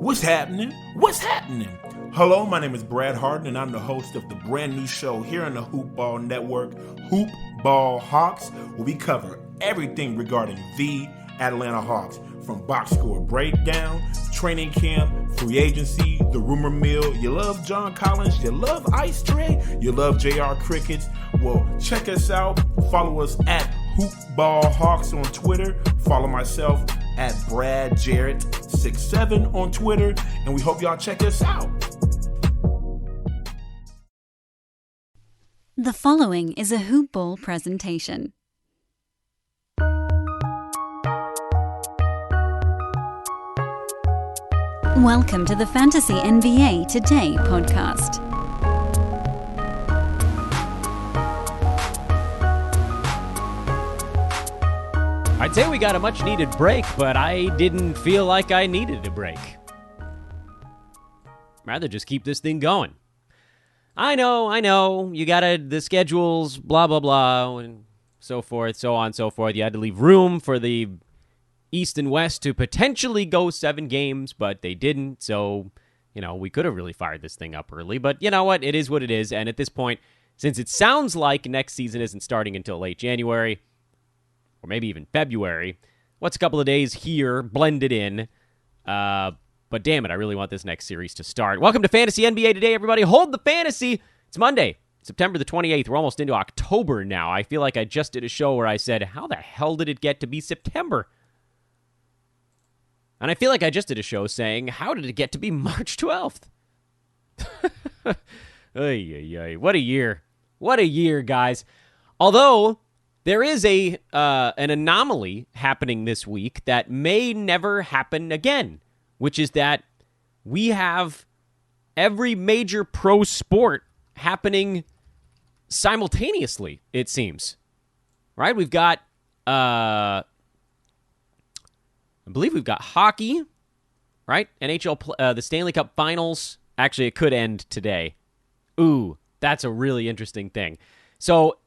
What's happening? What's happening? Hello, my name is Brad Harden, and I'm the host of the brand new show here on the Hoop Ball Network, Hoop Ball Hawks, where we cover everything regarding the Atlanta Hawks, from box score breakdown, training camp, free agency, the rumor mill. You love John Collins, you love Ice Tray, you love JR Crickets. Well, check us out. Follow us at Hoop Ball Hawks on Twitter. Follow myself at Brad Jarrett 67 on Twitter, and we hope y'all check us out. The following is a Hoop Ball presentation. Welcome to the Fantasy NBA Today podcast. I'd say we got a much-needed break, but I didn't feel like I needed a break. Rather just keep this thing going. I know, you gotta, the schedules, blah, blah, blah, and so forth, so on and so forth. You had to leave room for the East and West to potentially go 7 games, but they didn't, so, we could have really fired this thing up early, but you know what? It is what it is, and at this point, since it sounds like next season isn't starting until late January, or maybe even February, what's a couple of days here, blended in, but damn it, I really want this next series to start. Welcome to Fantasy NBA Today, everybody. Hold the fantasy. It's Monday, September the 28th. We're almost into October now. I feel like I just did a show where I said, how the hell did it get to be September? And I feel like I just did a show saying, how did it get to be March 12th? What a year. What a year, guys. Although there is an anomaly happening this week that may never happen again, which is that we have every major pro sport happening simultaneously, it seems. Right? We've got, I believe we've got hockey, right? NHL, the Stanley Cup Finals. Actually, it could end today. Ooh, that's a really interesting thing. So,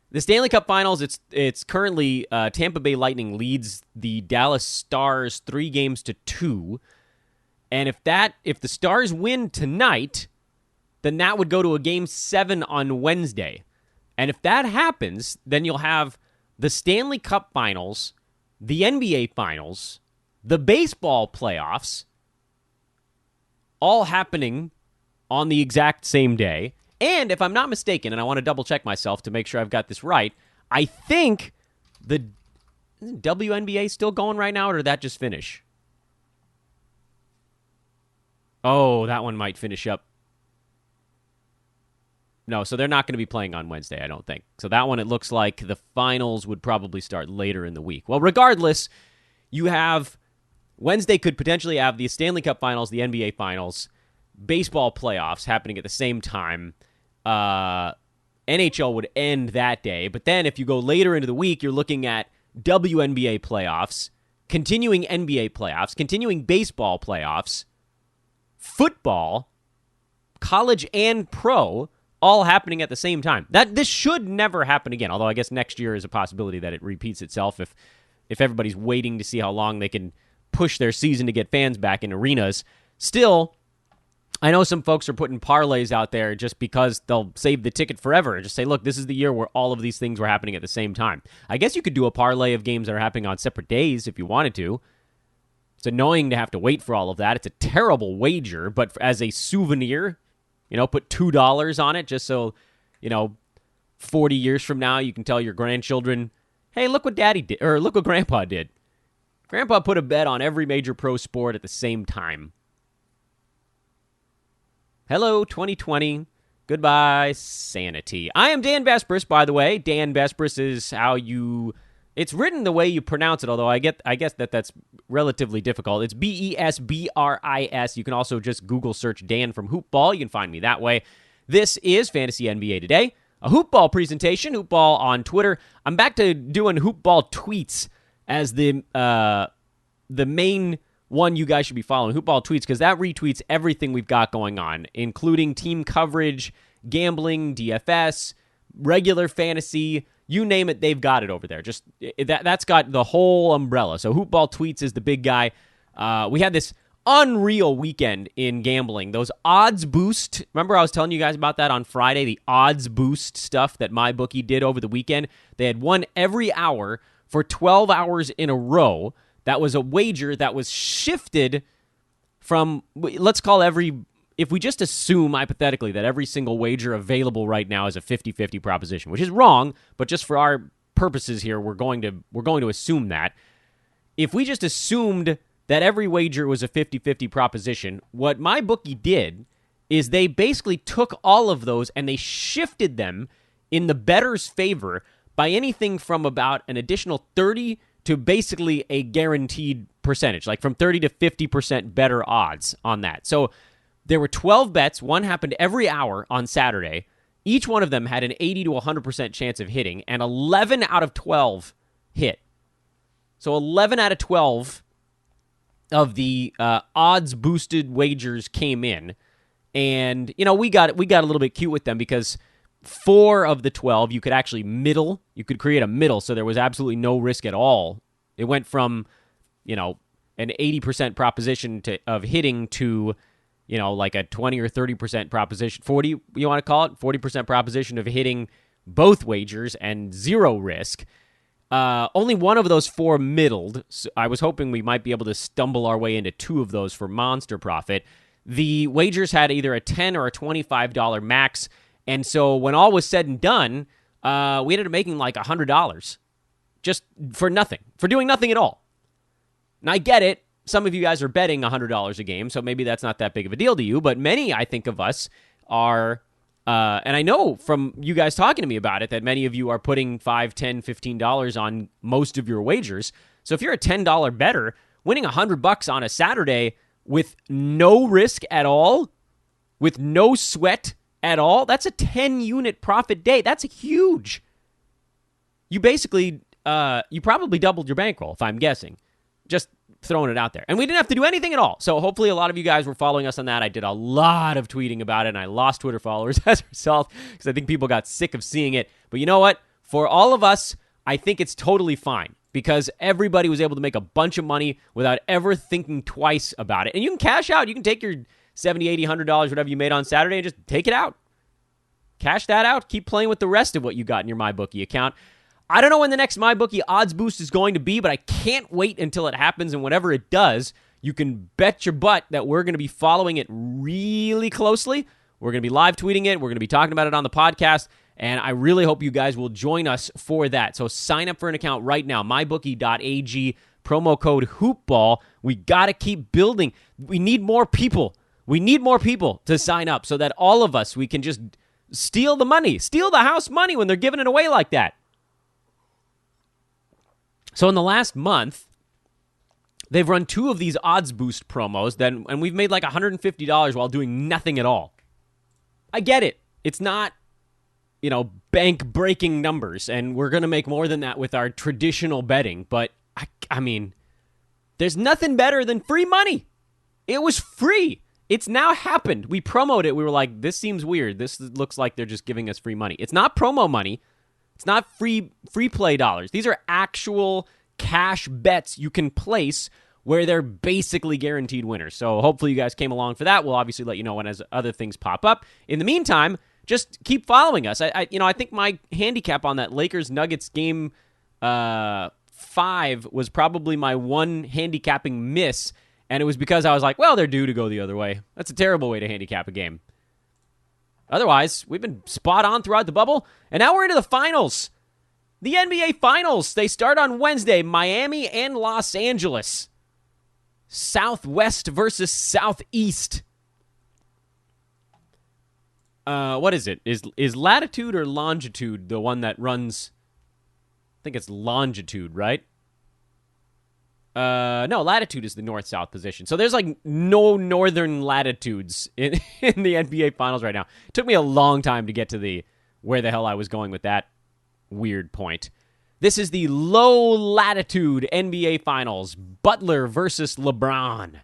the Stanley Cup Finals, it's currently Tampa Bay Lightning leads the Dallas Stars 3-2. And if the Stars win tonight, then that would go to a Game 7 on Wednesday. And if that happens, then you'll have the Stanley Cup Finals, the NBA Finals, the baseball playoffs, all happening on the exact same day. And if I'm not mistaken, and I want to double-check myself to make sure I've got this right, I think the WNBA still going right now, or did that just finish? Oh, that one might finish up. No, so they're not going to be playing on Wednesday, I don't think. So that one, it looks like the finals would probably start later in the week. Well, regardless, you have Wednesday could potentially have the Stanley Cup Finals, the NBA Finals, baseball playoffs happening at the same time. NHL would end that day. But then if you go later into the week, you're looking at WNBA playoffs, continuing NBA playoffs, continuing baseball playoffs, football, college and pro, all happening at the same time. This should never happen again, although I guess next year is a possibility that it repeats itself if everybody's waiting to see how long they can push their season to get fans back in arenas. Still, I know some folks are putting parlays out there just because they'll save the ticket forever and just say, look, this is the year where all of these things were happening at the same time. I guess you could do a parlay of games that are happening on separate days if you wanted to. It's annoying to have to wait for all of that. It's a terrible wager, but as a souvenir, put $2 on it just so, 40 years from now you can tell your grandchildren, hey, look what Daddy did, or look what Grandpa did. Grandpa put a bet on every major pro sport at the same time. Hello, 2020. Goodbye, sanity. I am Dan Vespris, by the way. Dan Vespris is how you... It's written the way you pronounce it, although I guess that's relatively difficult. It's Besbris. You can also just Google search Dan from Hoop Ball. You can find me that way. This is Fantasy NBA Today, a Hoop Ball presentation, Hoop Ball on Twitter. I'm back to doing Hoop Ball tweets as the main one you guys should be following, Hoop Ball tweets, because that retweets everything we've got going on, including team coverage, gambling, DFS, regular fantasy, you name it, they've got it over there. Just that's got the whole umbrella. So Hoop Ball tweets is the big guy. We had this unreal weekend in gambling. Those odds boost. Remember I was telling you guys about that on Friday, the odds boost stuff that MyBookie did over the weekend? They had won every hour for 12 hours in a row. That was a wager that was shifted from, let's call if we just assume hypothetically that every single wager available right now is a 50-50 proposition, which is wrong, but just for our purposes here, we're going to assume that. If we just assumed that every wager was a 50-50 proposition, what MyBookie did is they basically took all of those and they shifted them in the bettor's favor by anything from about an additional 30 to basically a guaranteed percentage, like from 30 to 50% better odds on that. So there were 12 bets. One happened every hour on Saturday. Each one of them had an 80 to 100% chance of hitting, and 11 out of 12 hit. So 11 out of 12 of the odds-boosted wagers came in. And, we got a little bit cute with them because 4 of the 12, you could actually middle. You could create a middle, so there was absolutely no risk at all. It went from, an 80% proposition of hitting to, like a 20 or 30% proposition, 40, you want to call it? 40% proposition of hitting both wagers and zero risk. Only one of those 4 middled. So I was hoping we might be able to stumble our way into 2 of those for monster profit. The wagers had either a $10 or a $25 max. And so when all was said and done, we ended up making like $100 just for nothing, for doing nothing at all. And I get it. Some of you guys are betting $100 a game, so maybe that's not that big of a deal to you. But many, I think, of us are, and I know from you guys talking to me about it, that many of you are putting $5, $10, $15 on most of your wagers. So if you're a $10 bettor, winning $100 on a Saturday with no risk at all, with no sweat at all, that's a 10-unit profit day. That's huge. You basically, you probably doubled your bankroll, if I'm guessing. Just throwing it out there. And we didn't have to do anything at all. So hopefully a lot of you guys were following us on that. I did a lot of tweeting about it, and I lost Twitter followers as a result because I think people got sick of seeing it. But you know what? For all of us, I think it's totally fine because everybody was able to make a bunch of money without ever thinking twice about it. And you can cash out. You can take your $70, $80, $100, whatever you made on Saturday, and just take it out. Cash that out. Keep playing with the rest of what you got in your MyBookie account. I don't know when the next MyBookie odds boost is going to be, but I can't wait until it happens. And whenever it does, you can bet your butt that we're going to be following it really closely. We're going to be live tweeting it. We're going to be talking about it on the podcast. And I really hope you guys will join us for that. So sign up for an account right now, mybookie.ag, promo code HoopBall. We got to keep building. We need more people. We need more people to sign up so that all of us, we can just steal the money, steal the house money when they're giving it away like that. So in the last month, they've run 2 of these odds boost promos, and we've made like $150 while doing nothing at all. I get it. It's not, bank-breaking numbers, and we're going to make more than that with our traditional betting. But, I mean, there's nothing better than free money. It was free. It's now happened. We promoted it. We were like, this seems weird. This looks like they're just giving us free money. It's not promo money. It's not free play dollars. These are actual cash bets you can place where they're basically guaranteed winners. So hopefully you guys came along for that. We'll obviously let you know when as other things pop up. In the meantime, just keep following us. I think my handicap on that Lakers-Nuggets game 5 was probably my one handicapping miss, and it was because I was like, well, they're due to go the other way. That's a terrible way to handicap a game. Otherwise, we've been spot on throughout the bubble, and now we're into the finals. The NBA Finals, they start on Wednesday, Miami and Los Angeles. Southwest versus Southeast. What is it? Is latitude or longitude the one that runs? I think it's longitude, right? No, latitude is the north-south position. So there's like no northern latitudes in the NBA Finals right now. It took me a long time to get to where the hell I was going with that weird point. This is the low-latitude NBA Finals. Butler versus Lebron.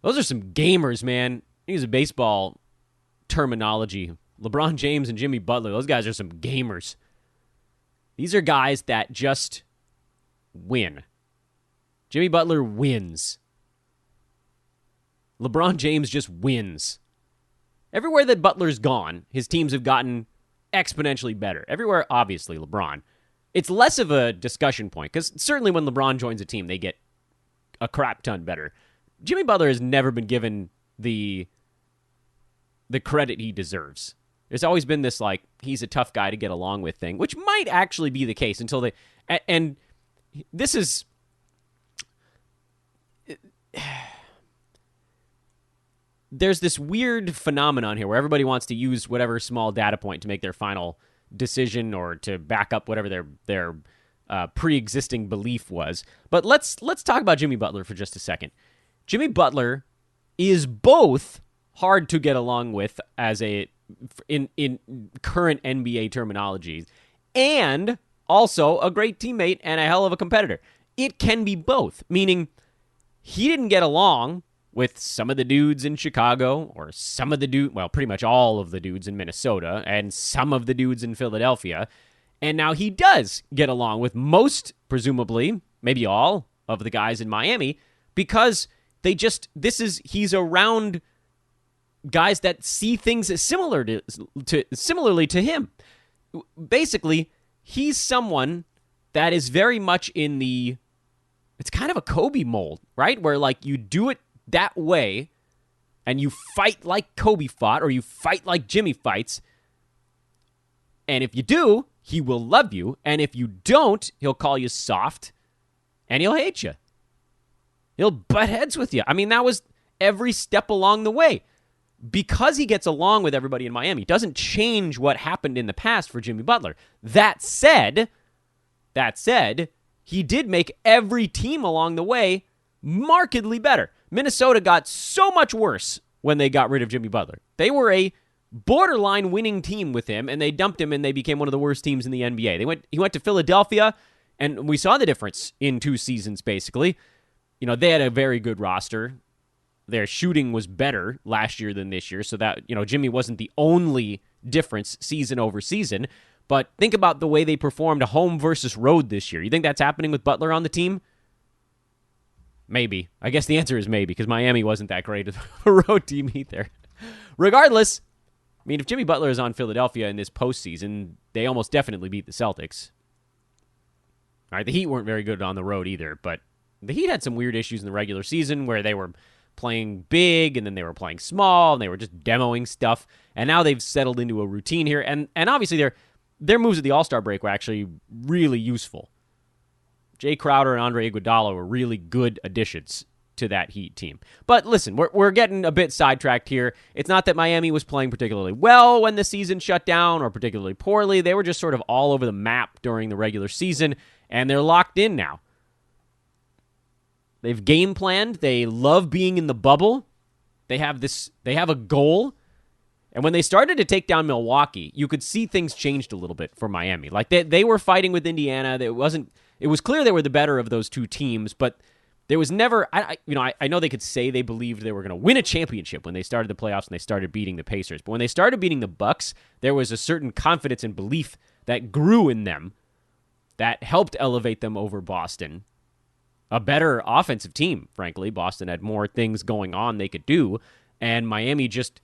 Those are some gamers, man. Use a baseball terminology. LeBron James and Jimmy Butler, those guys are some gamers. These are guys that just win. Jimmy Butler wins. LeBron James just wins. Everywhere that Butler's gone, his teams have gotten exponentially better. Everywhere, obviously, LeBron. It's less of a discussion point, because certainly when LeBron joins a team, they get a crap ton better. Jimmy Butler has never been given the credit he deserves. There's always been this, like, he's a tough guy to get along with thing, which might actually be the case until they... And this is... There's this weird phenomenon here where everybody wants to use whatever small data point to make their final decision or to back up whatever their pre-existing belief was. But let's talk about Jimmy Butler for just a second. Jimmy Butler is both hard to get along with as in current NBA terminology, and also a great teammate and a hell of a competitor. It can be both, meaning he didn't get along with some of the dudes in Chicago, or pretty much all of the dudes in Minnesota, and some of the dudes in Philadelphia. And now he does get along with most, presumably, maybe all, of the guys in Miami, because he's around guys that see things similarly to him. Basically, he's someone that is very much in it's kind of a Kobe mold, right? Where, like, you do it that way, and you fight like Kobe fought, or you fight like Jimmy fights, and if you do, he will love you, and if you don't, he'll call you soft, and he'll hate you. He'll butt heads with you. I mean, that was every step along the way. Because he gets along with everybody in Miami doesn't change what happened in the past for Jimmy Butler. That said, he did make every team along the way markedly better. Minnesota got so much worse when they got rid of Jimmy Butler. They were a borderline winning team with him, and they dumped him, and they became one of the worst teams in the NBA. He went to Philadelphia, and we saw the difference in 2 seasons, basically. You know, they had a very good roster. Their shooting was better last year than this year, so that, you know, Jimmy wasn't the only difference season over season. But think about the way they performed home versus road this year. You think that's happening with Butler on the team? Maybe. I guess the answer is maybe, because Miami wasn't that great of a road team either. Regardless, I mean, if Jimmy Butler is on Philadelphia in this postseason, they almost definitely beat the Celtics. All right, the Heat weren't very good on the road either, but the Heat had some weird issues in the regular season where they were playing big, and then they were playing small, and they were just demoing stuff, and now they've settled into a routine here, and obviously their moves at the All-Star break were actually really useful. Jay Crowder and Andre Iguodala were really good additions to that Heat team. But listen, we're getting a bit sidetracked here. It's not that Miami was playing particularly well when the season shut down or particularly poorly. They were just sort of all over the map during the regular season, and they're locked in now. They've game planned. They love being in the bubble. They have a goal. And when they started to take down Milwaukee, you could see things changed a little bit for Miami. Like they were fighting with Indiana. It was clear they were the better of those two teams, but there was never, I know they could say they believed they were going to win a championship when they started the playoffs and they started beating the Pacers. But when they started beating the Bucks, there was a certain confidence and belief that grew in them that helped elevate them over Boston. A better offensive team, frankly. Boston had more things going on they could do, and Miami just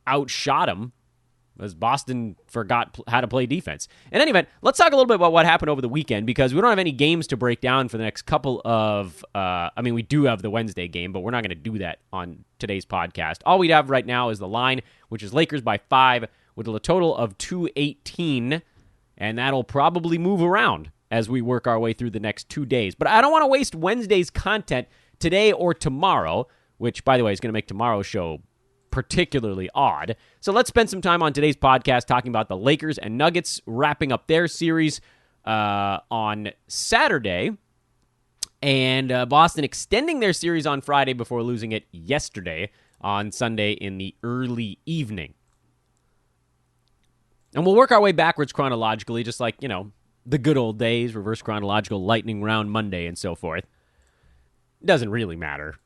outshot them as Boston forgot how to play defense. In any event, let's talk a little bit about what happened over the weekend, because we don't have any games to break down for the next couple of... we do have the Wednesday game, but we're not going to do that on today's podcast. All we have right now is the line, which is Lakers by 5, with a total of 218, and that'll probably move around as we work our way through the next 2 days. But I don't want to waste Wednesday's content today or tomorrow, which, by the way, is going to make tomorrow's show particularly odd. So let's spend some time on today's podcast talking about the Lakers and Nuggets wrapping up their series on Saturday, and Boston extending their series on Friday before losing it yesterday on Sunday in the early evening. And we'll work our way backwards chronologically, just like, the good old days, reverse chronological, lightning round Monday, and so forth. It doesn't really matter,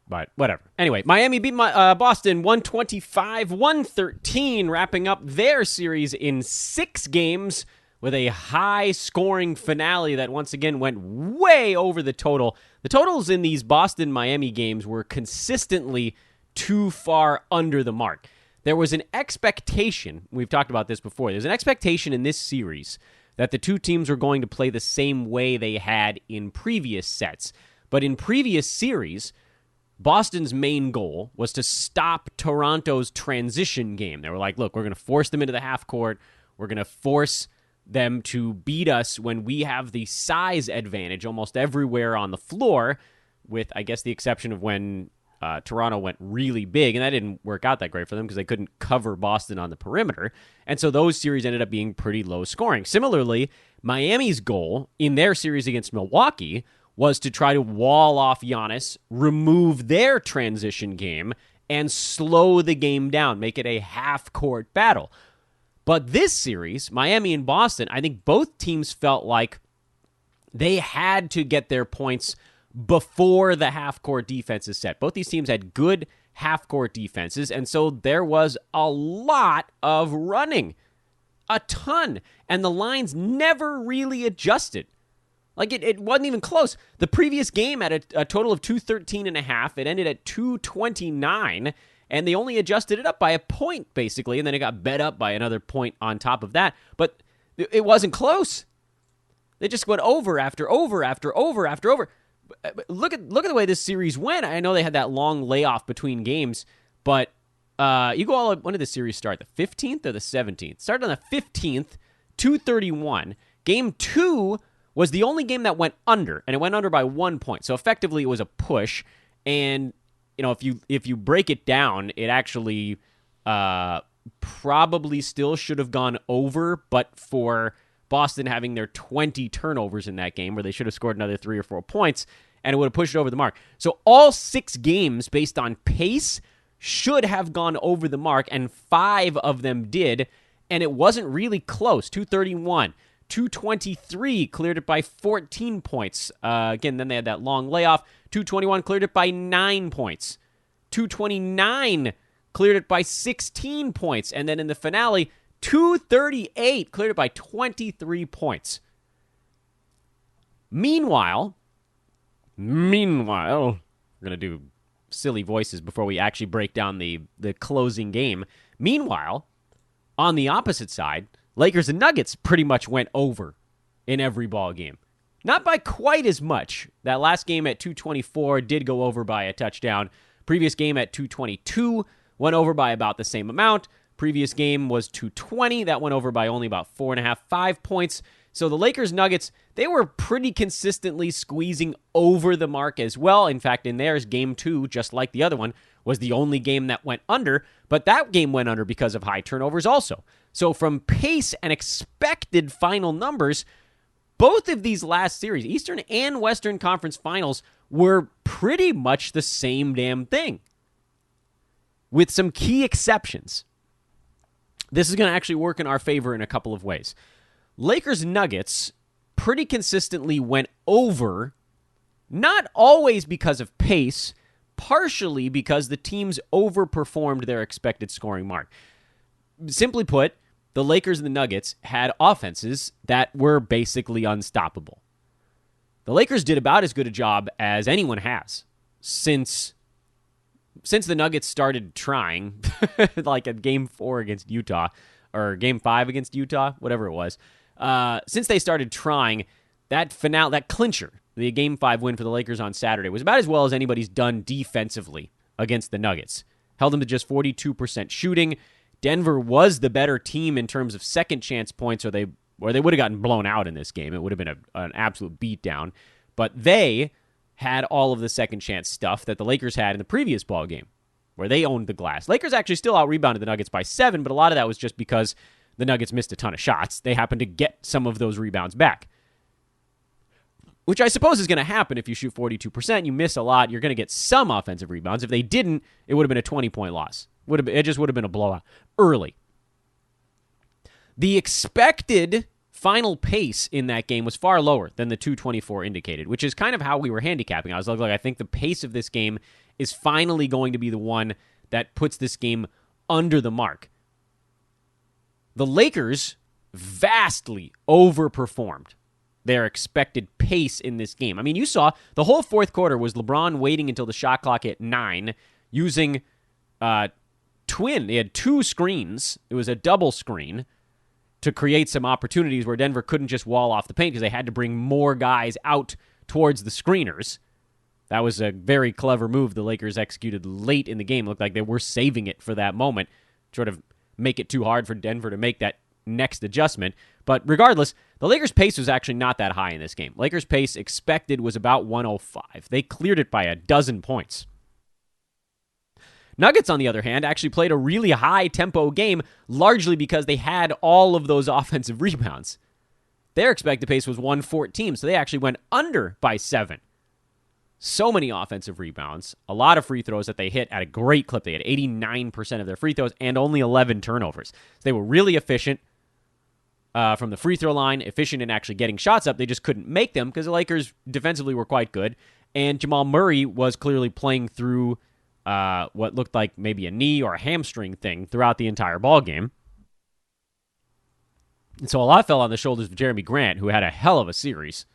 but whatever. Anyway, Miami beat Boston 125-113, wrapping up their series in 6 games with a high-scoring finale that once again went way over the total The totals in these Boston-Miami games were consistently too far under the mark. There was an expectation, we've talked about this before, there's an expectation in this series that the two teams were going to play the same way they had in previous sets. But in previous series, Boston's main goal was to stop Toronto's transition game. They were like, look, we're going to force them into the half court. We're going to force them to beat us when we have the size advantage almost everywhere on the floor, with, I guess, the exception of when Toronto went really big, and that didn't work out that great for them because they couldn't cover Boston on the perimeter. And so those series ended up being pretty low scoring. Similarly, Miami's goal in their series against Milwaukee was to try to wall off Giannis, remove their transition game, and slow the game down, make it a half-court battle. But this series, Miami and Boston, I think both teams felt like they had to get their points before the half-court defense is set. Both these teams had good half-court defenses, and so there was a lot of running. A ton. And the lines never really adjusted. Like, it wasn't even close. The previous game had a total of 213.5. It ended at 229, and they only adjusted it up by a point, basically, and then it got bet up by another point on top of that. But it wasn't close. They just went over after over after over after over. Look at the way this series went. I know they had that long layoff between games, but you go all. When did the series start? The 15th or the 17th? It started on the 15th, 2:31. Game 2 was the only game that went under, and it went under by 1 point. So effectively, it was a push. And if you break it down, it actually probably still should have gone over, but for Boston having their 20 turnovers in that game, where they should have scored another 3 or 4 points, and it would have pushed it over the mark. So all 6 games, based on pace, should have gone over the mark, and 5 of them did, and it wasn't really close. 231, 223 cleared it by 14 points. Again, then they had that long layoff. 221 cleared it by 9 points. 229 cleared it by 16 points, and then in the finale, 238 cleared it by 23 points. Meanwhile, we're going to do silly voices before we actually break down the closing game. Meanwhile, on the opposite side, Lakers and Nuggets pretty much went over in every ball game. Not by quite as much. That last game at 224 did go over by a touchdown. Previous game at 222 went over by about the same amount. Previous game was 220. That went over by only about 4.5, 5 points. So the Lakers-Nuggets, they were pretty consistently squeezing over the mark as well. In fact, in theirs, game 2, just like the other one, was the only game that went under. But that game went under because of high turnovers also. So from pace and expected final numbers, both of these last series, Eastern and Western Conference Finals, were pretty much the same damn thing, with some key exceptions. This is going to actually work in our favor in a couple of ways. Lakers-Nuggets pretty consistently went over, not always because of pace, partially because the teams overperformed their expected scoring mark. Simply put, the Lakers and the Nuggets had offenses that were basically unstoppable. The Lakers did about as good a job as anyone has since the Nuggets started trying, like at Game 4 against Utah, or Game 5 against Utah, whatever it was. Since they started trying, that finale, that clincher, the Game 5 win for the Lakers on Saturday, was about as well as anybody's done defensively against the Nuggets. Held them to just 42% shooting. Denver was the better team in terms of second chance points, or they would have gotten blown out in this game. It would have been an absolute beatdown. But they had all of the second chance stuff that the Lakers had in the previous ball game, where they owned the glass. Lakers actually still out-rebounded the Nuggets by 7, but a lot of that was just because the Nuggets missed a ton of shots. They happened to get some of those rebounds back, which I suppose is going to happen if you shoot 42%. You miss a lot, you're going to get some offensive rebounds. If they didn't, it would have been a 20-point loss. It just would have been a blowout early. The expected final pace in that game was far lower than the 224 indicated, which is kind of how we were handicapping. I was like, I think the pace of this game is finally going to be the one that puts this game under the mark. The Lakers vastly overperformed their expected pace in this game. I mean, you saw the whole fourth quarter was LeBron waiting until the shot clock hit 9, using twin. They had 2 screens. It was a double screen to create some opportunities where Denver couldn't just wall off the paint because they had to bring more guys out towards the screeners. That was a very clever move the Lakers executed late in the game. It looked like they were saving it for that moment, sort of make it too hard for Denver to make that next adjustment. But regardless, the Lakers' pace was actually not that high in this game. Lakers' pace expected was about 105. They cleared it by a dozen points. Nuggets, on the other hand, actually played a really high-tempo game, largely because they had all of those offensive rebounds. Their expected pace was 114, so they actually went under by 7. So many offensive rebounds, a lot of free throws that they hit at a great clip. They had 89% of their free throws and only 11 turnovers. So they were really efficient from the free throw line, efficient in actually getting shots up. They just couldn't make them because the Lakers defensively were quite good, and Jamal Murray was clearly playing through what looked like maybe a knee or a hamstring thing throughout the entire ball game. And so a lot fell on the shoulders of Jeremy Grant, who had a hell of a series.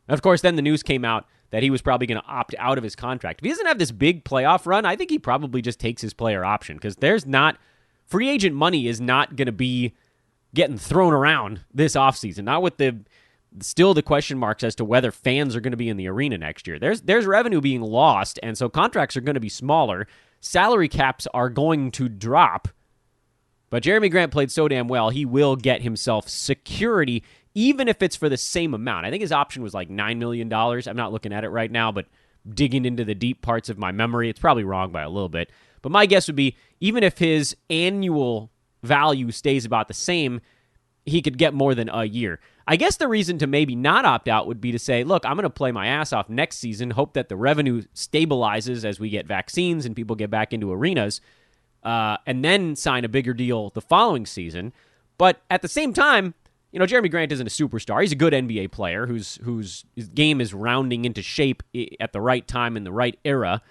And of course, then the news came out that he was probably going to opt out of his contract. If he doesn't have this big playoff run, I think he probably just takes his player option because free agent money is not going to be getting thrown around this offseason. Not with still the question marks as to whether fans are going to be in the arena next year. There's revenue being lost, and so contracts are going to be smaller. Salary caps are going to drop. But Jeremy Grant played so damn well, he will get himself security, even if it's for the same amount. I think his option was like $9 million. I'm not looking at it right now, but digging into the deep parts of my memory, it's probably wrong by a little bit. But my guess would be, even if his annual value stays about the same, he could get more than a year. I guess the reason to maybe not opt out would be to say, look, I'm going to play my ass off next season, hope that the revenue stabilizes as we get vaccines and people get back into arenas, and then sign a bigger deal the following season. But at the same time, Jeremy Grant isn't a superstar. He's a good NBA player whose game is rounding into shape at the right time in the right era.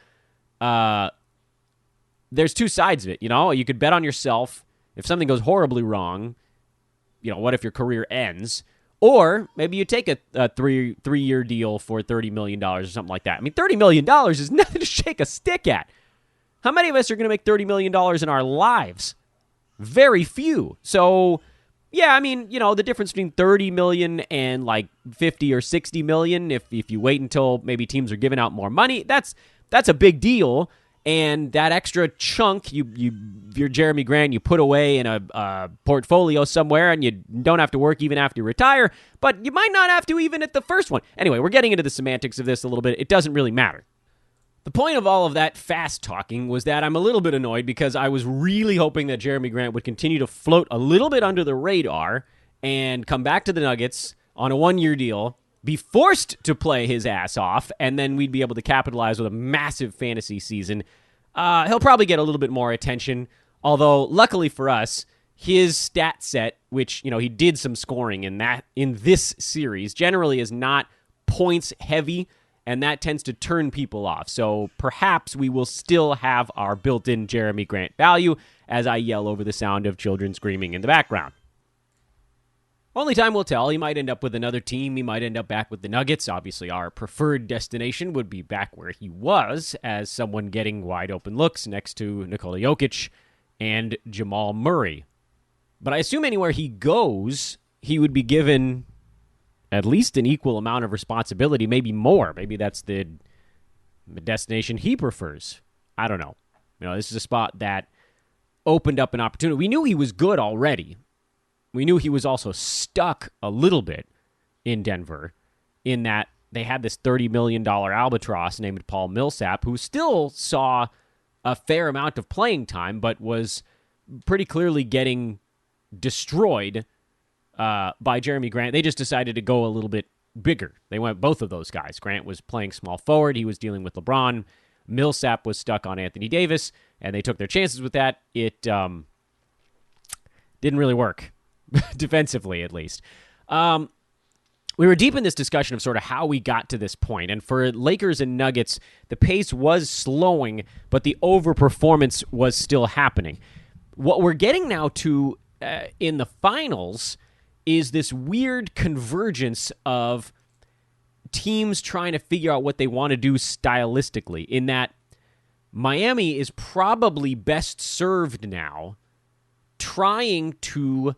There's two sides of it. You could bet on yourself. If something goes horribly wrong, what if your career ends? Or maybe you take a three-year deal for $30 million or something like that. I mean, $30 million is nothing to shake a stick at. How many of us are going to make $30 million in our lives? Very few. So, yeah, I mean, the difference between $30 million and like $50 or $60 million, if you wait until maybe teams are giving out more money, that's a big deal. And that extra chunk, you're Jeremy Grant, you put away in a portfolio somewhere, and you don't have to work even after you retire, but you might not have to even at the first one. Anyway, we're getting into the semantics of this a little bit. It doesn't really matter. The point of all of that fast talking was that I'm a little bit annoyed because I was really hoping that Jeremy Grant would continue to float a little bit under the radar and come back to the Nuggets on a 1-year deal, be forced to play his ass off, and then we'd be able to capitalize with a massive fantasy season. He'll probably get a little bit more attention, although luckily for us, his stat set, which he did some scoring in this series, generally is not points heavy, and that tends to turn people off. So perhaps we will still have our built-in Jeremy Grant value as I yell over the sound of children screaming in the background. Only time will tell. He might end up with another team. He might end up back with the Nuggets. Obviously, our preferred destination would be back where he was as someone getting wide open looks next to Nikola Jokic and Jamal Murray. But I assume anywhere he goes, he would be given at least an equal amount of responsibility, maybe more. Maybe that's the destination he prefers. I don't know. This is a spot that opened up an opportunity. We knew he was good already. We knew he was also stuck a little bit in Denver in that they had this $30 million albatross named Paul Millsap, who still saw a fair amount of playing time, but was pretty clearly getting destroyed by Jeremy Grant. They just decided to go a little bit bigger. They went both of those guys. Grant was playing small forward. He was dealing with LeBron. Millsap was stuck on Anthony Davis, and they took their chances with that. It didn't really work. Defensively, at least. We were deep in this discussion of sort of how we got to this point, and for Lakers and Nuggets, the pace was slowing, but the overperformance was still happening. What we're getting now to in the finals is this weird convergence of teams trying to figure out what they want to do stylistically, in that Miami is probably best served now trying to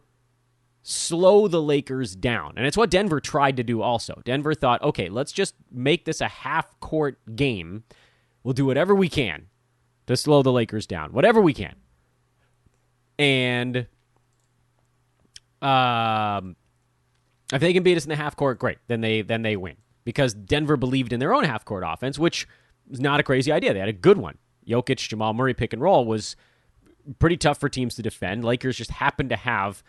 slow the Lakers down. And it's what Denver tried to do also. Denver thought, okay, let's just make this a half-court game. We'll do whatever we can to slow the Lakers down. Whatever we can. And if they can beat us in the half-court, great. Then they win. Because Denver believed in their own half-court offense, which was not a crazy idea. They had a good one. Jokic, Jamal Murray pick and roll was pretty tough for teams to defend. Lakers just happened to have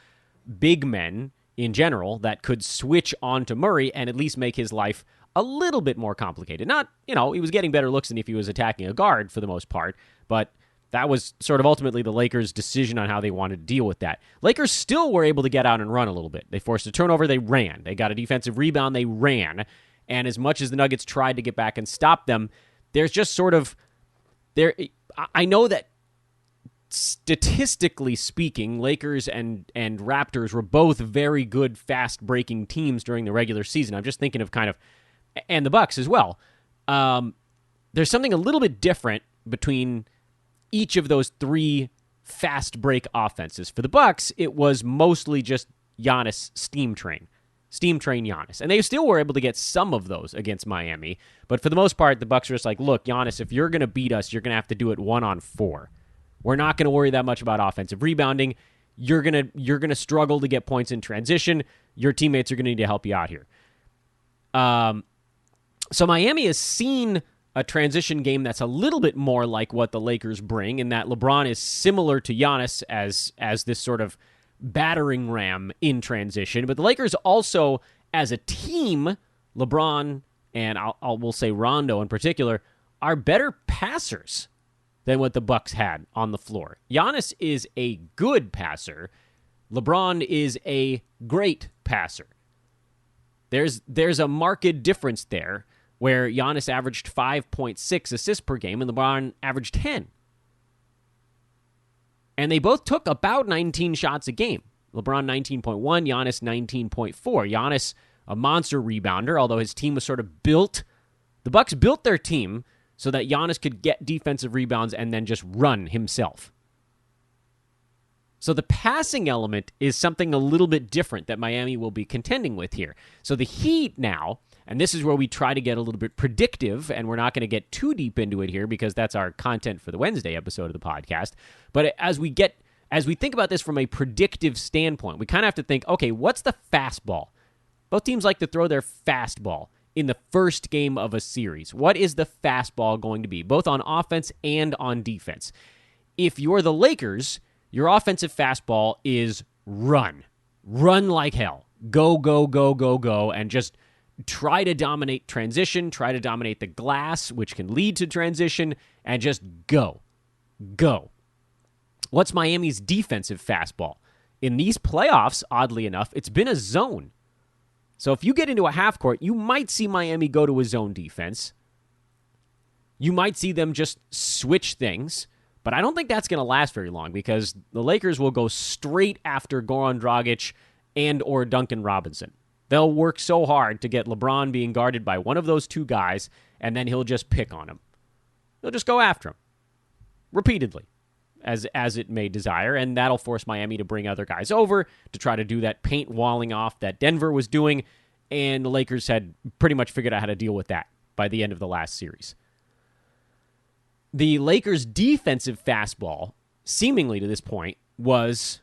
big men in general that could switch onto Murray and at least make his life a little bit more complicated. Not, he was getting better looks than if he was attacking a guard for the most part, but that was sort of ultimately the Lakers' decision on how they wanted to deal with that. Lakers still were able to get out and run a little bit. They forced a turnover, they ran. They got a defensive rebound, they ran. And as much as the Nuggets tried to get back and stop them, there's just sort of I know that statistically speaking, Lakers and Raptors were both very good, fast-breaking teams during the regular season. I'm just thinking of and the Bucks as well. There's something a little bit different between each of those three fast-break offenses. For the Bucks, it was mostly just Giannis steam train Giannis. And they still were able to get some of those against Miami. But for the most part, the Bucks were just like, look, Giannis, if you're going to beat us, you're going to have to do it 1-on-4. We're not going to worry that much about offensive rebounding. You're going to struggle to get points in transition. Your teammates are going to need to help you out here. So Miami has seen a transition game that's a little bit more like what the Lakers bring, in that LeBron is similar to Giannis as this sort of battering ram in transition. But the Lakers also, as a team, LeBron and we'll say Rondo in particular, are better passers than what the Bucks had on the floor. Giannis is a good passer. LeBron is a great passer. There's a marked difference there, where Giannis averaged 5.6 assists per game and LeBron averaged 10. And they both took about 19 shots a game. LeBron 19.1, Giannis 19.4. Giannis, a monster rebounder, although his team was sort of built. The Bucks built their team so that Giannis could get defensive rebounds and then just run himself. So the passing element is something a little bit different that Miami will be contending with here. So the Heat now, and this is where we try to get a little bit predictive, and we're not going to get too deep into it here because that's our content for the Wednesday episode of the podcast. But as we think about this from a predictive standpoint, we kind of have to think, okay, what's the fastball? Both teams like to throw their fastball in the first game of a series. What is the fastball going to be, both on offense and on defense? If you're the Lakers, your offensive fastball is run. Run like hell. Go, go, go, go, go, and just try to dominate transition, try to dominate the glass, which can lead to transition, and just go. Go. What's Miami's defensive fastball? In these playoffs, oddly enough, it's been a zone. So if you get into a half court, you might see Miami go to a zone defense. You might see them just switch things. But I don't think that's going to last very long, because the Lakers will go straight after Goran Dragic and or Duncan Robinson. They'll work so hard to get LeBron being guarded by one of those two guys, and then he'll just pick on him. He'll just go after him repeatedly, as it may desire, and that'll force Miami to bring other guys over to try to do that paint walling off that Denver was doing, and the Lakers had pretty much figured out how to deal with that by the end of the last series. The Lakers' defensive fastball, seemingly to this point, was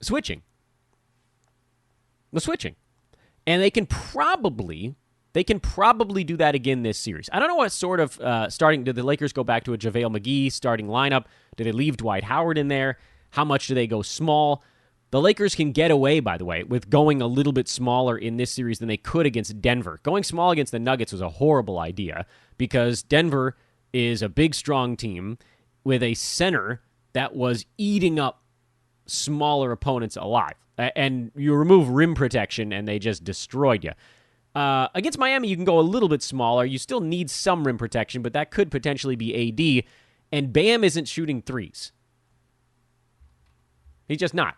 switching. And they can probably do that again this series. I don't know what sort of starting. Did the Lakers go back to a JaVale McGee starting lineup? Did they leave Dwight Howard in there? How much do they go small? The Lakers can get away, by the way, with going a little bit smaller in this series than they could against Denver. Going small against the Nuggets was a horrible idea, because Denver is a big, strong team with a center that was eating up smaller opponents alive. And you remove rim protection, and they just destroyed you. Against Miami, you can go a little bit smaller. You still need some rim protection, but that could potentially be AD. And Bam isn't shooting threes. He's just not.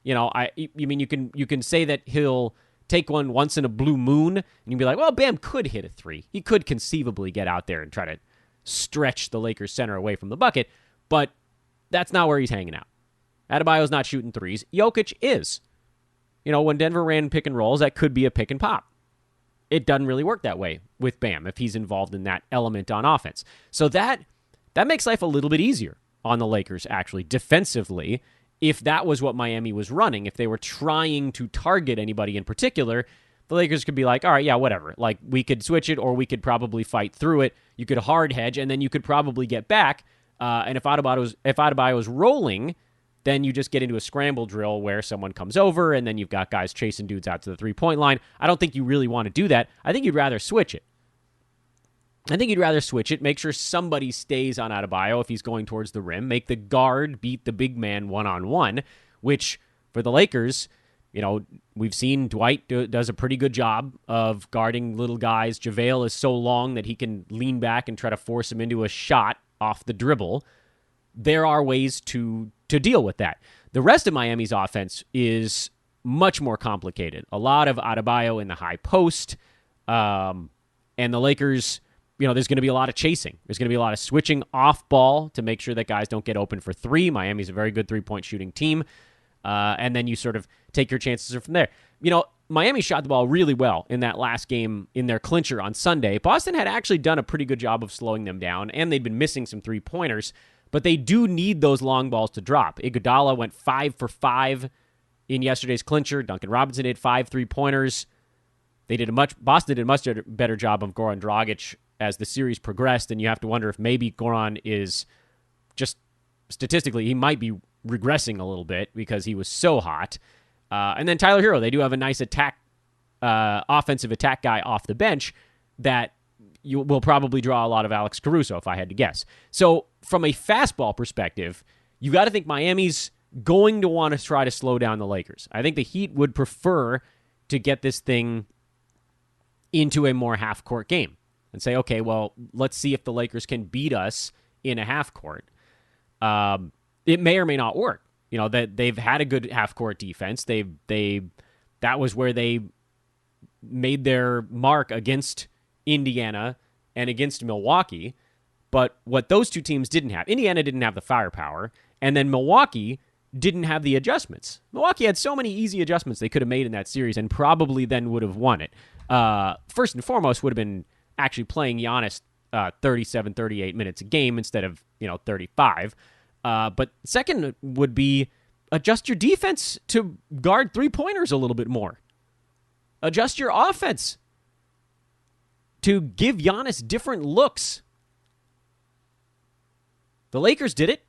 You can say that he'll take one once in a blue moon, and you'd be like, well, Bam could hit a three. He could conceivably get out there and try to stretch the Lakers center away from the bucket, but that's not where he's hanging out. Adebayo's not shooting threes. Jokic is. When Denver ran pick and rolls, that could be a pick and pop. It doesn't really work that way with Bam if he's involved in that element on offense. So that makes life a little bit easier on the Lakers, actually, defensively, if that was what Miami was running. If they were trying to target anybody in particular, the Lakers could be like, all right, yeah, whatever. Like, we could switch it, or we could probably fight through it. You could hard hedge, and then you could probably get back. And if Adebayo was rolling, then you just get into a scramble drill where someone comes over, and then you've got guys chasing dudes out to the three-point line. I don't think you really want to do that. I think you'd rather switch it. Make sure somebody stays on Adebayo if he's going towards the rim. Make the guard beat the big man one-on-one, which, for the Lakers, we've seen Dwight does a pretty good job of guarding little guys. JaVale is so long that he can lean back and try to force him into a shot off the dribble. There are ways to deal with that. The rest of Miami's offense is much more complicated. A lot of Adebayo in the high post, and the Lakers, there's going to be a lot of chasing. There's going to be a lot of switching off ball to make sure that guys don't get open for three. Miami's a very good three-point shooting team, and then you sort of take your chances from there. Miami shot the ball really well in that last game in their clincher on Sunday. Boston had actually done a pretty good job of slowing them down, and they'd been missing some three-pointers, but they do need those long balls to drop. Iguodala went 5 for 5 in yesterday's clincher. Duncan Robinson hit 5 3-pointers. Boston did a much better job of Goran Dragic as the series progressed, and you have to wonder if maybe Goran is just statistically, he might be regressing a little bit because he was so hot. And then Tyler Hero, they do have a nice offensive attack guy off the bench that you will probably draw a lot of Alex Caruso, if I had to guess. So from a fastball perspective, you got to think Miami's going to want to try to slow down the Lakers. I think the Heat would prefer to get this thing into a more half-court game and say, okay, well, let's see if the Lakers can beat us in a half-court. It may or may not work. That they've had a good half-court defense. That was where they made their mark against Indiana and against Milwaukee. But what those two teams didn't have, Indiana didn't have the firepower, and then Milwaukee didn't have the adjustments. Milwaukee had so many easy adjustments they could have made in that series and probably then would have won it. First and foremost would have been actually playing Giannis 37, 38 minutes a game instead of 35. But second would be adjust your defense to guard three-pointers a little bit more. Adjust your offense to give Giannis different looks. The Lakers did it.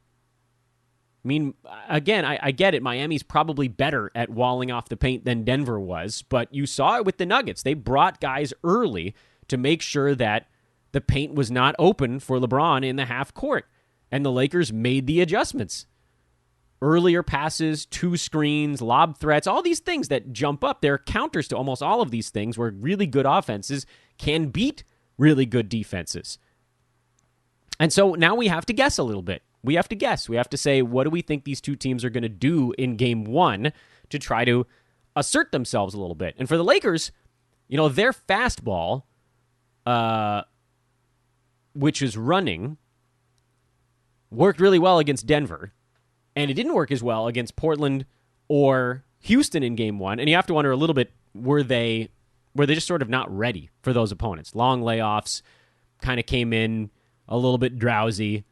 I mean, again, I get it. Miami's probably better at walling off the paint than Denver was, but you saw it with the Nuggets. They brought guys early to make sure that the paint was not open for LeBron in the half court, and the Lakers made the adjustments. Earlier passes, 2 screens, lob threats, all these things that jump up. They're counters to almost all of these things where really good offenses can beat really good defenses. And so now we have to guess a little bit. We have to guess. We have to say, what do we think these two teams are going to do in game one to try to assert themselves a little bit? And for the Lakers, their fastball, which is running, worked really well against Denver. And it didn't work as well against Portland or Houston in game one. And you have to wonder a little bit, were they just sort of not ready for those opponents? Long layoffs, kind of came in a little bit drowsy.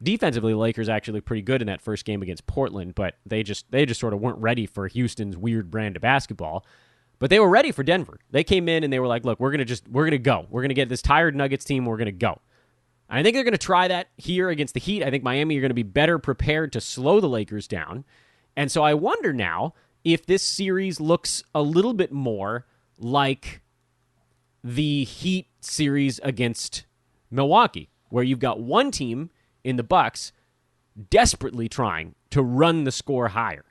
Defensively, the Lakers actually pretty good in that first game against Portland, but they just sort of weren't ready for Houston's weird brand of basketball. But they were ready for Denver. They came in and they were like, look, we're gonna go. We're gonna get this tired Nuggets team, we're gonna go. And I think they're gonna try that here against the Heat. I think Miami are gonna be better prepared to slow the Lakers down. And so I wonder now if this series looks a little bit more like the Heat series against Milwaukee, where you've got one team in the Bucks desperately trying to run the score higher,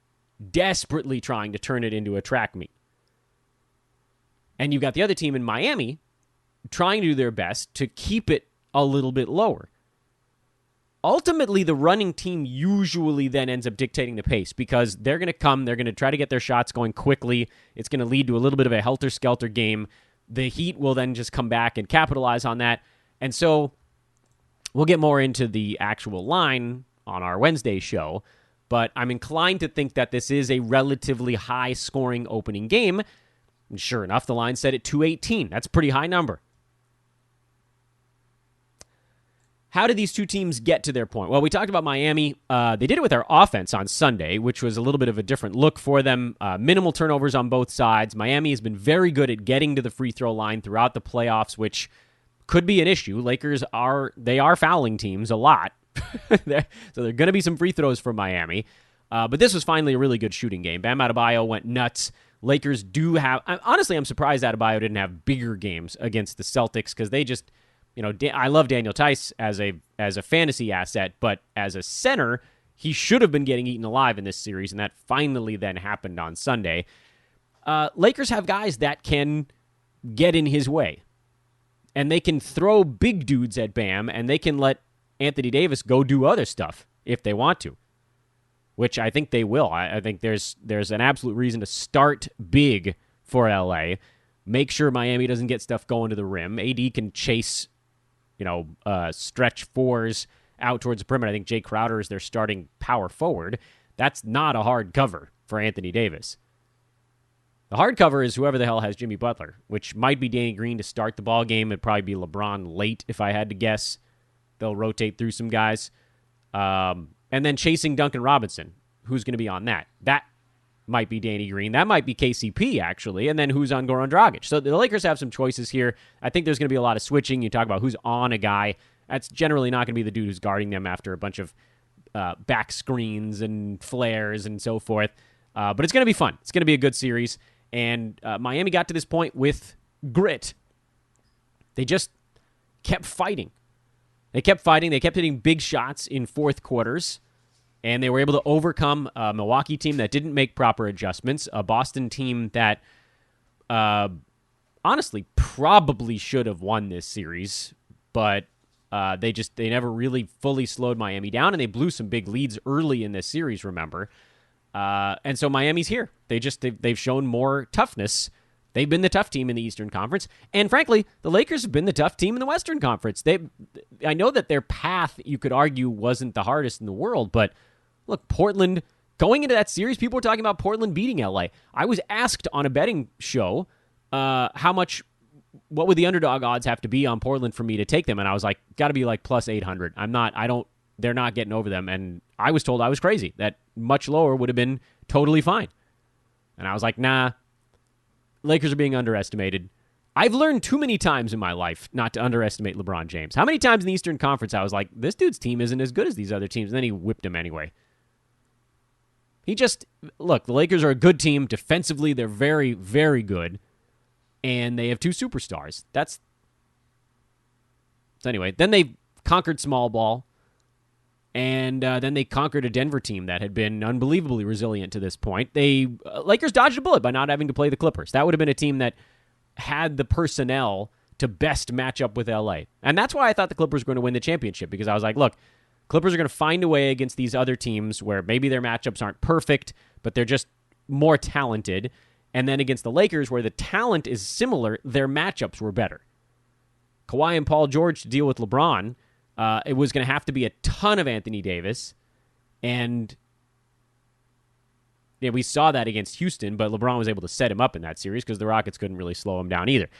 desperately trying to turn it into a track meet. And you've got the other team in Miami trying to do their best to keep it a little bit lower. ultimately the running team usually then ends up dictating the pace because they're going to come, they're going to try to get their shots going quickly. It's going to lead to a little bit of a helter-skelter game. The Heat will then just come back and capitalize on that. And so we'll get more into the actual line on our Wednesday show, but I'm inclined to think that this is a relatively high-scoring opening game. And sure enough, the line set at 218. That's a pretty high number. How did these two teams get to their point? Well, we talked about Miami. They did it with their offense on Sunday, which was a little bit of a different look for them. Minimal turnovers on both sides. Miami has been very good at getting to the free throw line throughout the playoffs, which could be an issue. Lakers are fouling teams a lot. So there are going to be some free throws for Miami. But this was finally a really good shooting game. Bam Adebayo went nuts. Lakers do have... Honestly, I'm surprised Adebayo didn't have bigger games against the Celtics because they just... I love Daniel Tice as a fantasy asset, but as a center, he should have been getting eaten alive in this series, and that finally then happened on Sunday. Lakers have guys that can get in his way, and they can throw big dudes at Bam, and they can let Anthony Davis go do other stuff if they want to, which I think they will. I think there's an absolute reason to start big for LA. Make sure Miami doesn't get stuff going to the rim. AD can chase stretch fours out towards the perimeter. I think Jay Crowder is their starting power forward. That's not a hard cover for Anthony Davis. The hard cover is whoever the hell has Jimmy Butler, which might be Danny Green to start the ball game. It'd probably be LeBron late if I had to guess. They'll rotate through some guys. And then chasing Duncan Robinson. Who's going to be on that? That might be Danny Green. That might be KCP, actually. And then who's on Goran Dragic? So the Lakers have some choices here. I think there's going to be a lot of switching. You talk about who's on a guy. That's generally not going to be the dude who's guarding them after a bunch of back screens and flares and so forth. But it's going to be fun. It's going to be a good series. And Miami got to this point with grit. They just kept fighting. They kept fighting. They kept hitting big shots in fourth quarters. And they were able to overcome a Milwaukee team that didn't make proper adjustments, a Boston team that honestly probably should have won this series, but they never really fully slowed Miami down, and they blew some big leads early in this series, remember. And so Miami's here. They've shown more toughness. They've been the tough team in the Eastern Conference. And frankly, the Lakers have been the tough team in the Western Conference. I know that their path, you could argue, wasn't the hardest in the world, but look, Portland, going into that series, people were talking about Portland beating LA. I was asked on a betting show what would the underdog odds have to be on Portland for me to take them, and I was like, got to be like plus 800. They're not getting over them, and I was told I was crazy, that much lower would have been totally fine. And I was like, nah, Lakers are being underestimated. I've learned too many times in my life not to underestimate LeBron James. How many times in the Eastern Conference I was like, this dude's team isn't as good as these other teams, and then he whipped them anyway. Look, the Lakers are a good team. Defensively, they're very, very good. And they have two superstars. So anyway, then they conquered small ball. And then they conquered a Denver team that had been unbelievably resilient to this point. Lakers dodged a bullet by not having to play the Clippers. That would have been a team that had the personnel to best match up with LA. And that's why I thought the Clippers were going to win the championship, because I was like, look, Clippers are going to find a way against these other teams where maybe their matchups aren't perfect, but they're just more talented. And then against the Lakers, where the talent is similar, their matchups were better. Kawhi and Paul George to deal with LeBron, it was going to have to be a ton of Anthony Davis. And yeah, we saw that against Houston, but LeBron was able to set him up in that series because the Rockets couldn't really slow him down either.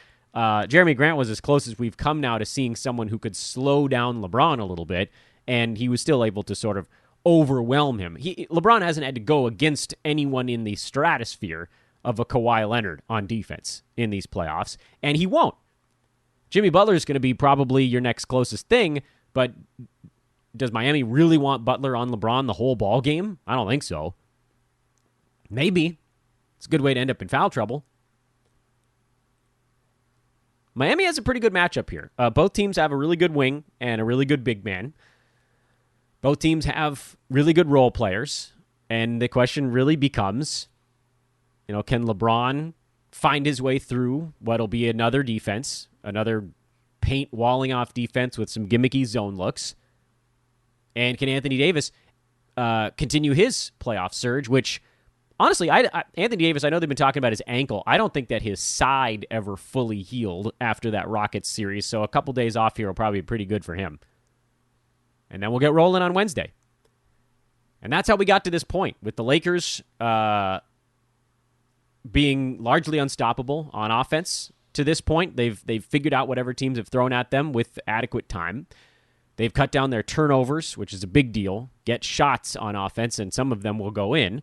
Jeremy Grant was as close as we've come now to seeing someone who could slow down LeBron a little bit, and he was still able to sort of overwhelm him. LeBron hasn't had to go against anyone in the stratosphere of a Kawhi Leonard on defense in these playoffs, and he won't. Jimmy Butler is going to be probably your next closest thing, but does Miami really want Butler on LeBron the whole ball game? I don't think so. Maybe. It's a good way to end up in foul trouble. Miami has a pretty good matchup here. Both teams have a really good wing and a really good big man. Both teams have really good role players, and the question really becomes, can LeBron find his way through what'll be another defense, another paint walling off defense with some gimmicky zone looks? And can Anthony Davis continue his playoff surge, which, honestly, Anthony Davis, I know they've been talking about his ankle. I don't think that his side ever fully healed after that Rockets series, so a couple days off here will probably be pretty good for him. And then we'll get rolling on Wednesday. And that's how we got to this point, with the Lakers being largely unstoppable on offense. To this point, they've figured out whatever teams have thrown at them with adequate time. They've cut down their turnovers, which is a big deal, get shots on offense, and some of them will go in.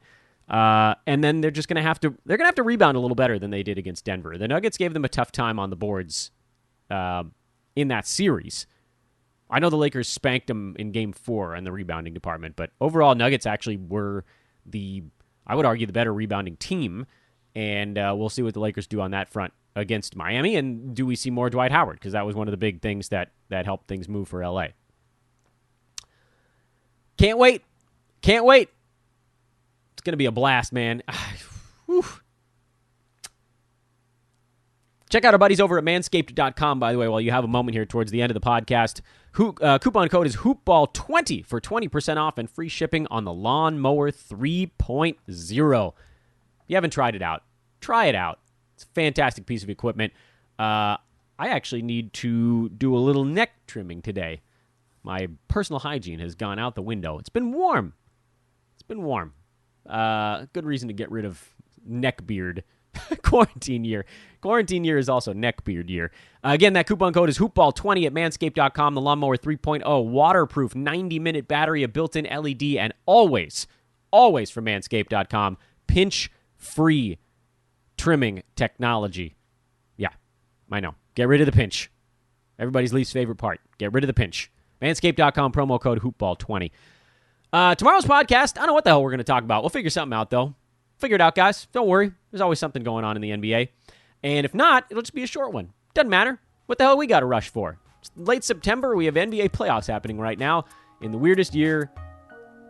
And then they're just going to have to rebound a little better than they did against Denver. The Nuggets gave them a tough time on the boards in that series. I know the Lakers spanked them in Game 4 in the rebounding department, but overall, Nuggets actually were I would argue, the better rebounding team, and we'll see what the Lakers do on that front against Miami, and do we see more Dwight Howard? Because that was one of the big things that helped things move for LA. Can't wait. It's going to be a blast, man. Check out our buddies over at manscaped.com, by the way, while you have a moment here towards the end of the podcast. Coupon code is HoopBall20 for 20% off and free shipping on the Lawnmower 3.0. If you haven't tried it out, try it out. It's a fantastic piece of equipment. I actually need to do a little neck trimming today. My personal hygiene has gone out the window. It's been warm. Good reason to get rid of neck beard. Quarantine year. Quarantine year is also neck beard year. Again, that coupon code is HoopBall20 at manscaped.com. The Lawnmower 3.0, waterproof, 90-minute battery, a built-in LED, and always from manscaped.com, pinch-free trimming technology. Yeah, I know. Get rid of the pinch. Everybody's least favorite part. Get rid of the pinch. Manscaped.com, promo code HoopBall20. Tomorrow's podcast, I don't know what the hell we're going to talk about. We'll figure something out, though. Figure it out, guys. Don't worry. There's always something going on in the NBA. And if not, it'll just be a short one. Doesn't matter. What the hell we got to rush for? It's late September. We have NBA playoffs happening right now in the weirdest year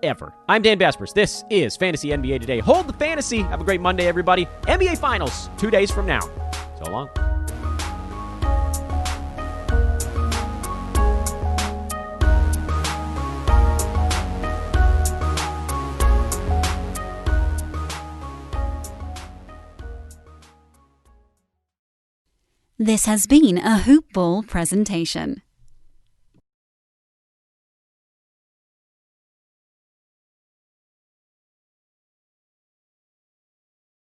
ever. I'm Dan Baspers. This is Fantasy NBA Today. Hold the fantasy. Have a great Monday, everybody. NBA Finals 2 days from now. So long. This has been a Hoop Ball presentation.